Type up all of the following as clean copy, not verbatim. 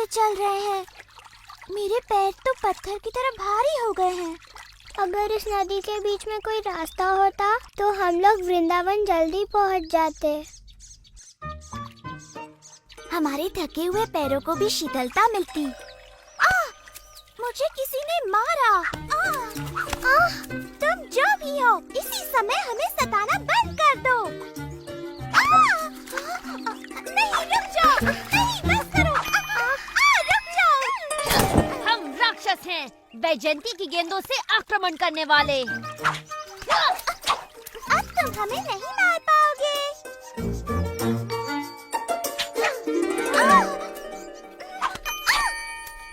चल रहे हैं। मेरे पैर तो पत्थर की तरह भारी हो गए हैं। अगर इस नदी के बीच में कोई रास्ता होता तो हम लोग वृंदावन जल्दी पहुंच जाते। हमारे थके हुए पैरों को भी शीतलता मिलती। मुझे किसी ने मारा। तुम जो भी हो, इसी समय हमें सताना बंद कर दो। नहीं, रुक जाओ। नहीं, बस करो। रुक जाओ। हम राक्षस हैं, वैजयंती की गेंदों से आक्रमण करने वाले। अब तुम हमें नहीं मार पाओगे।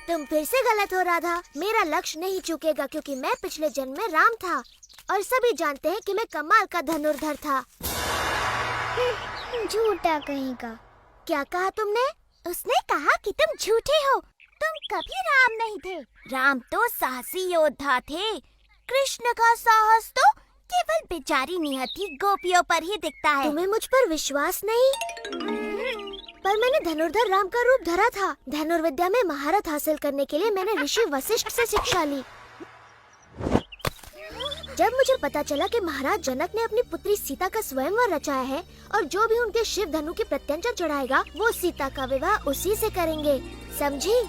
तुम फिर से गलत हो राधा। मेरा लक्ष्य नहीं चूकेगा क्योंकि मैं पिछले जन्म में राम था और सभी जानते हैं कि मैं कमाल का धनुर्धर था। झूठा कहीं का। क्या कहा तुमने? उसने कहा कि तुम झूठे हो। तुम कभी राम नहीं थे। राम तो साहसी योद्धा थे। कृष्ण का साहस तो केवल बेचारी निहत्थी गोपियों पर ही दिखता है। तुम्हें मुझ पर विश्वास नहीं? पर मैंने धनुर्धर राम का रूप धरा था। धनुर्विद्या में महारत हासिल करने के लिए मैंने ऋषि वशिष्ठ से शिक्षा ली। जब मुझे पता चला कि महाराज जनक ने अपनी पुत्री सीता का स्वयंवर रचाया है और जो भी उनके शिव धनु की प्रत्यंचा चढ़ाएगा वो सीता का विवाह उसी से करेंगे, समझी?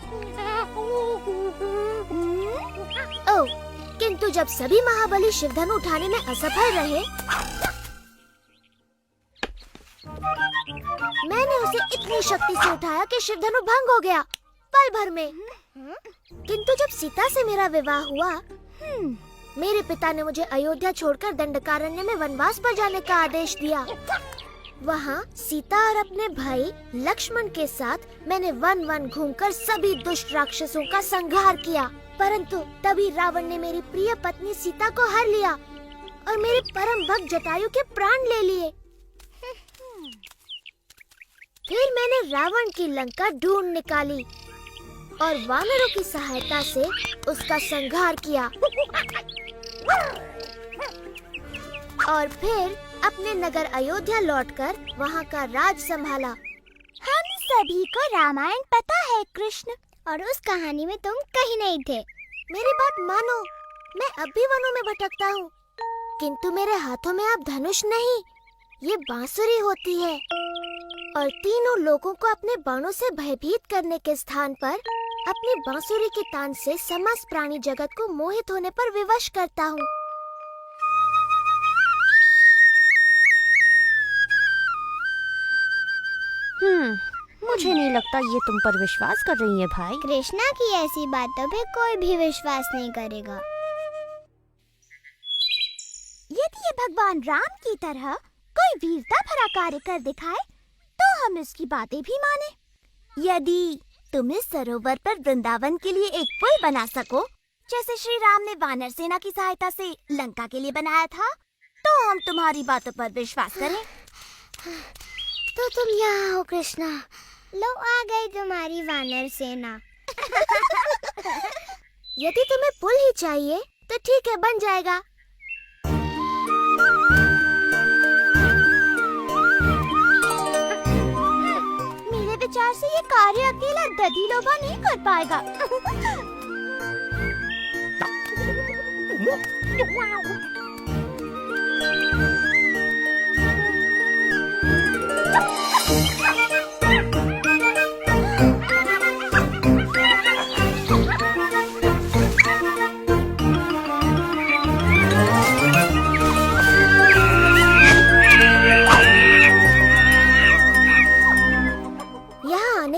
ओह, किंतु जब सभी महाबली शिव धनु उठाने में असफल रहे, मैंने उसे इतनी शक्ति से उठाया कि शिव धनु भंग हो गया पल भर में। किंतु जब सीता से मेरा विवाह हुआ, मेरे पिता ने मुझे अयोध्या छोड़कर दंडकारण्य में वनवास पर जाने का आदेश दिया। वहाँ सीता और अपने भाई लक्ष्मण के साथ मैंने वन वन घूमकर सभी दुष्ट राक्षसों का संहार किया। परंतु तभी रावण ने मेरी प्रिय पत्नी सीता को हर लिया और मेरे परम भक्त जटायु के प्राण ले लिए। फिर मैंने रावण की लंका ढूंढ निकाली और वानरों की सहायता से उसका संहार किया और फिर अपने नगर अयोध्या लौटकर वहाँ का राज संभाला। हम सभी को रामायण पता है कृष्ण, और उस कहानी में तुम कहीं नहीं थे। मेरी बात मानो, मैं अब भी वनों में भटकता हूँ, किंतु मेरे हाथों में अब धनुष नहीं, ये बांसुरी होती है और तीनों लोगों को अपने बाणों से भयभीत करने के स्थान पर अपनी बांसुरी के तान से समस्त प्राणी जगत को मोहित होने पर विवश करता हूँ। मुझे नहीं लगता ये तुम पर विश्वास कर रही है भाई। कृष्णा की ऐसी बातों पे कोई भी विश्वास नहीं करेगा। यदि ये भगवान राम की तरह कोई वीरता भरा कार्य कर दिखाए तो हम इसकी बातें भी माने। यदि तुम इस सरोवर पर वृंदावन के लिए एक पुल बना सको, जैसे श्री राम ने वानर सेना की सहायता से लंका के लिए बनाया था, तो हम तुम्हारी बातों पर विश्वास करें। तो तुम यहाँ हो कृष्णा, लो आ गई तुम्हारी वानर सेना। यदि तुम्हें पुल ही चाहिए तो ठीक है, बन जाएगा। मेरे विचार से ये कार्य अकेला दधिलोभा नहीं कर पाएगा।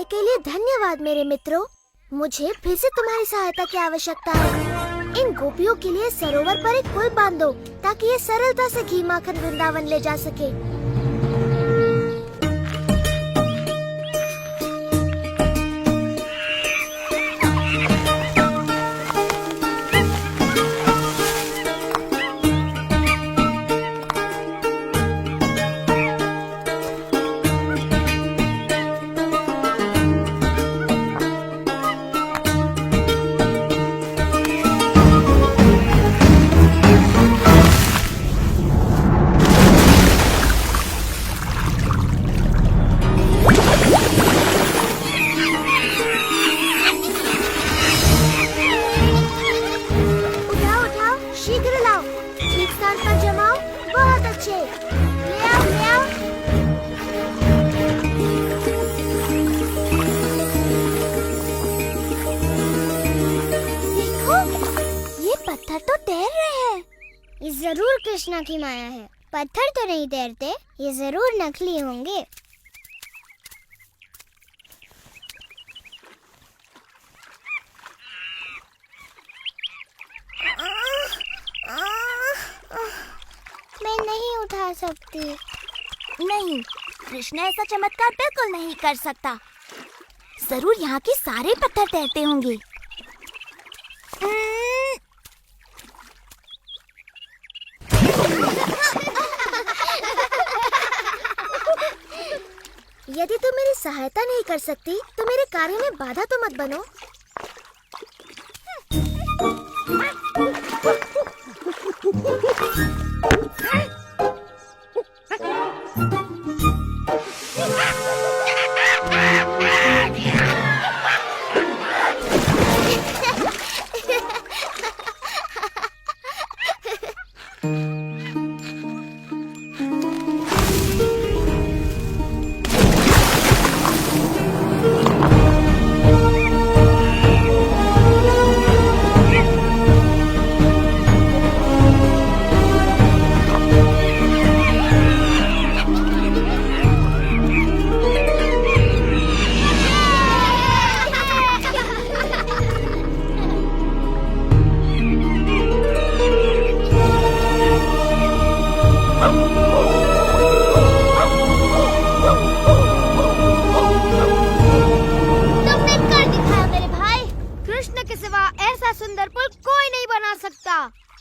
के लिए धन्यवाद मेरे मित्रों। मुझे फिर से तुम्हारी सहायता की आवश्यकता है। इन गोपियों के लिए सरोवर पर एक पुल बांध दो ताकि ये सरलता से घी माखन वृंदावन ले जा सके। जरूर कृष्णा की माया है। पत्थर तो नहीं तैरते, ये जरूर नकली होंगे। मैं नहीं उठा सकती। नहीं, कृष्णा ऐसा चमत्कार बिल्कुल नहीं कर सकता। जरूर यहाँ के सारे पत्थर तैरते होंगे। यदि तुम मेरी सहायता नहीं कर सकती तो मेरे कार्य में बाधा तो मत बनो।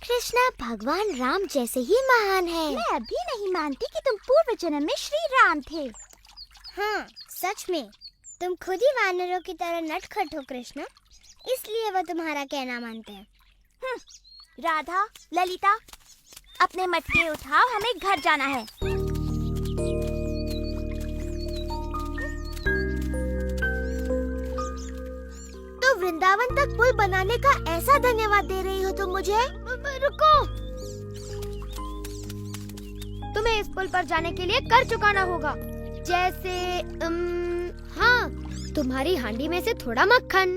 कृष्णा भगवान राम जैसे ही महान है। मैं अभी नहीं मानती कि तुम पूर्व जन्म में श्री राम थे। हाँ, सच में तुम खुद ही वानरों की तरह नटखट हो कृष्णा, इसलिए वो तुम्हारा कहना मानते हैं। राधा, ललिता, अपने मटके उठाओ, हमें घर जाना है। तो वृंदावन तक पुल बनाने का ऐसा धन्यवाद दे रही हो तुम मुझे? रुको, तुम्हें इस पुल पर जाने के लिए कर चुकाना होगा। जैसे हाँ, तुम्हारी हांडी में से थोड़ा मक्खन,